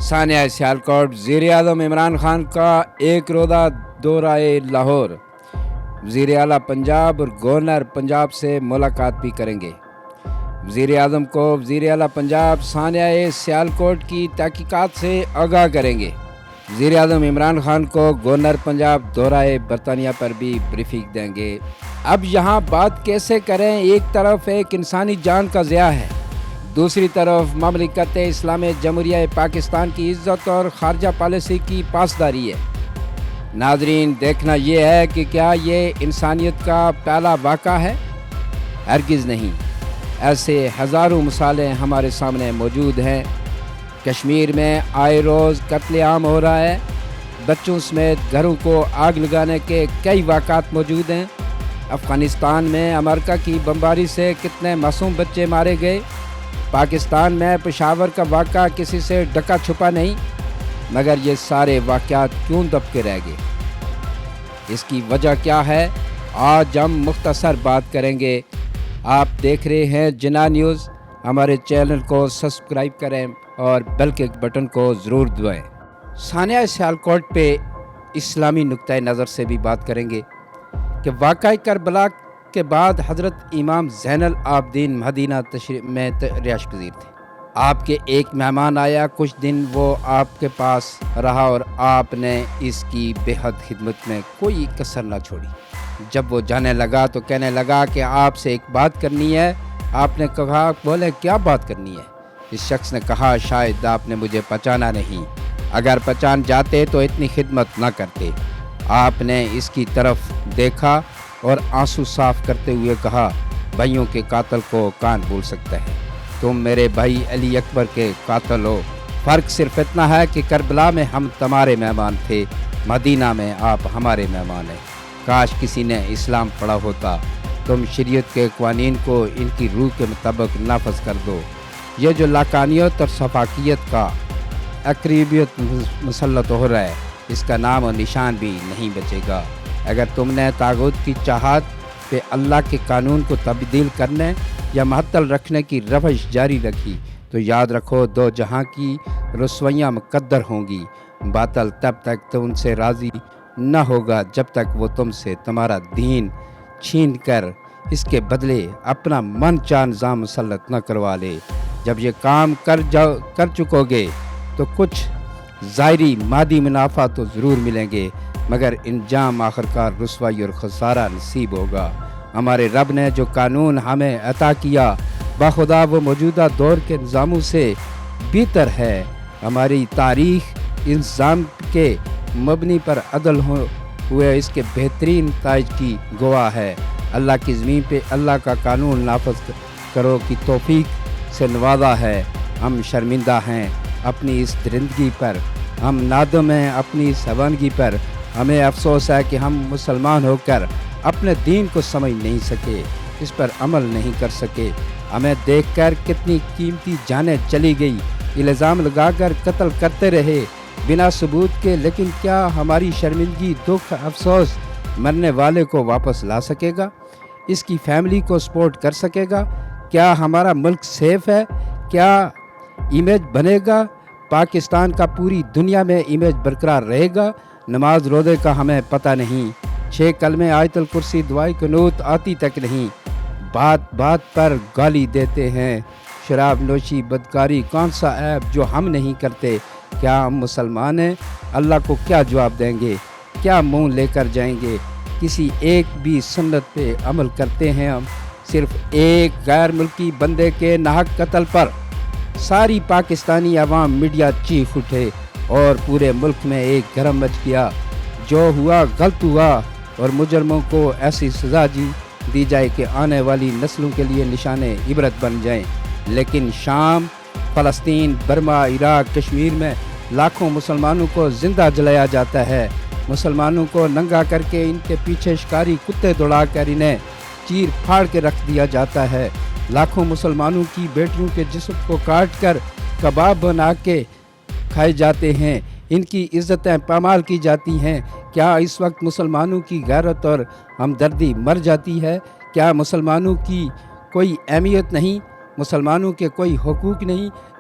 ثانیہ سیالکوٹ وزیر اعظم عمران خان کا ایک روزہ دورہ لاہور۔ وزیر اعلیٰ پنجاب اور گورنر پنجاب سے ملاقات بھی کریں گے۔ وزیر اعظم کو وزیر اعلیٰ پنجاب ثانیہ سیالکوٹ کی تحقیقات سے آگاہ کریں گے۔ وزیر اعظم عمران خان کو گورنر پنجاب دورہ برطانیہ پر بھی بریفنگ دیں گے۔ اب یہاں بات کیسے کریں؟ ایک طرف ایک انسانی جان کا ضیاع ہے، دوسری طرف مملکت اسلامی جمہوریہ پاکستان کی عزت اور خارجہ پالیسی کی پاسداری ہے۔ ناظرین، دیکھنا یہ ہے کہ کیا یہ انسانیت کا پہلا واقعہ ہے؟ ہرگز نہیں۔ ایسے ہزاروں مثالیں ہمارے سامنے موجود ہیں۔ کشمیر میں آئے روز قتل عام ہو رہا ہے، بچوں سمیت گھروں کو آگ لگانے کے کئی واقعات موجود ہیں۔ افغانستان میں امریکہ کی بمباری سے کتنے معصوم بچے مارے گئے۔ پاکستان میں پشاور کا واقعہ کسی سے ڈکا چھپا نہیں، مگر یہ سارے واقعات کیوں دب کے رہ گئے؟ اس کی وجہ کیا ہے؟ آج ہم مختصر بات کریں گے۔ آپ دیکھ رہے ہیں جناح نیوز۔ ہمارے چینل کو سبسکرائب کریں اور بیل کے بٹن کو ضرور دبائیں۔ ثانیہ سیالکوٹ پہ اسلامی نقطۂ نظر سے بھی بات کریں گے کہ واقعہ کربلا کے بعد حضرت امام زین العابدین مدینہ تشریف میں رہائش پذیر تھے۔ آپ کے ایک مہمان آیا، کچھ دن وہ آپ کے پاس رہا اور آپ نے اس کی بے حد خدمت میں کوئی کسر نہ چھوڑی۔ جب وہ جانے لگا تو کہنے لگا کہ آپ سے ایک بات کرنی ہے۔ آپ نے کہا، بولے کیا بات کرنی ہے؟ اس شخص نے کہا، شاید آپ نے مجھے پہچانا نہیں، اگر پہچان جاتے تو اتنی خدمت نہ کرتے۔ آپ نے اس کی طرف دیکھا اور آنسو صاف کرتے ہوئے کہا، بھائیوں کے قاتل کو کون بھول سکتا ہے؟ تم میرے بھائی علی اکبر کے قاتل ہو۔ فرق صرف اتنا ہے کہ کربلا میں ہم تمہارے مہمان تھے، مدینہ میں آپ ہمارے مہمان ہیں۔ کاش کسی نے اسلام پڑھا ہوتا۔ تم شریعت کے قوانین کو ان کی روح کے مطابق نافذ کر دو۔ یہ جو لاقانیت اور شفافیت کا اقریبیت مسلط ہو رہا ہے، اس کا نام و نشان بھی نہیں بچے گا۔ اگر تم نے طاغوت کی چاہت پہ اللہ کے قانون کو تبدیل کرنے یا معطل رکھنے کی روش جاری رکھی تو یاد رکھو، دو جہاں کی رسوائیاں مقدر ہوں گی۔ باطل تب تک تم سے راضی نہ ہوگا جب تک وہ تم سے تمہارا دین چھین کر اس کے بدلے اپنا من چاہ نظام مسلط نہ کروا لے۔ جب یہ کام کر چکو گے تو کچھ ظاہری مادی منافع تو ضرور ملیں گے، مگر انجام آخرکار رسوائی اور خسارہ نصیب ہوگا۔ ہمارے رب نے جو قانون ہمیں عطا کیا، بخدا وہ موجودہ دور کے نظاموں سے بہتر ہے۔ ہماری تاریخ انتظام کے مبنی پر عدل ہوئے اس کے بہترین نتائج کی گواہ ہے۔ اللہ کی زمین پہ اللہ کا قانون نافذ کرو کی توفیق سے نوازا ہے۔ ہم شرمندہ ہیں اپنی اس درندگی پر، ہم نادم ہیں اپنی اس حیوانگی پر۔ ہمیں افسوس ہے کہ ہم مسلمان ہو کر اپنے دین کو سمجھ نہیں سکے، اس پر عمل نہیں کر سکے۔ ہمیں دیکھ کر کتنی قیمتی جانیں چلی گئی، الزام لگا کر قتل کرتے رہے بنا ثبوت کے، لیکن کیا ہماری شرمندگی، دکھ، افسوس مرنے والے کو واپس لا سکے گا؟ اس کی فیملی کو سپورٹ کر سکے گا؟ کیا ہمارا ملک سیف ہے؟ کیا امیج بنے گا پاکستان کا پوری دنیا میں امیج برقرار رہے گا؟ نماز روزے کا ہمیں پتہ نہیں، 6 کلمے آیت الکرسی دعائے قنوت آتی تک نہیں، بات بات پر گالی دیتے ہیں۔ شراب نوشی، بدکاری، کون سا عیب جو ہم نہیں کرتے؟ کیا ہم مسلمان ہیں؟ اللہ کو کیا جواب دیں گے؟ کیا منہ لے کر جائیں گے؟ کسی ایک بھی سنت پہ عمل کرتے ہیں ہم؟ صرف ایک غیر ملکی بندے کے ناحق قتل پر ساری پاکستانی عوام، میڈیا چیخ اٹھے اور پورے ملک میں ایک گرم مچ گیا۔ جو ہوا غلط ہوا اور مجرموں کو ایسی سزا دی جائے کہ آنے والی نسلوں کے لیے نشان عبرت بن جائیں۔ لیکن شام، فلسطین، برما، عراق، کشمیر میں لاکھوں مسلمانوں کو زندہ جلایا جاتا ہے۔ مسلمانوں کو ننگا کر کے ان کے پیچھے شکاری کتے دوڑا کر انہیں چیر پھاڑ کے رکھ دیا جاتا ہے۔ لاکھوں مسلمانوں کی بیٹیوں کے جسم کو کاٹ کر کباب بنا کے کھائے جاتے ہیں، ان کی عزتیں پامال کی جاتی ہیں۔ کیا اس وقت مسلمانوں کی غیرت اور ہمدردی مر جاتی ہے؟ کیا مسلمانوں کی کوئی اہمیت نہیں؟ مسلمانوں کے کوئی حقوق نہیں؟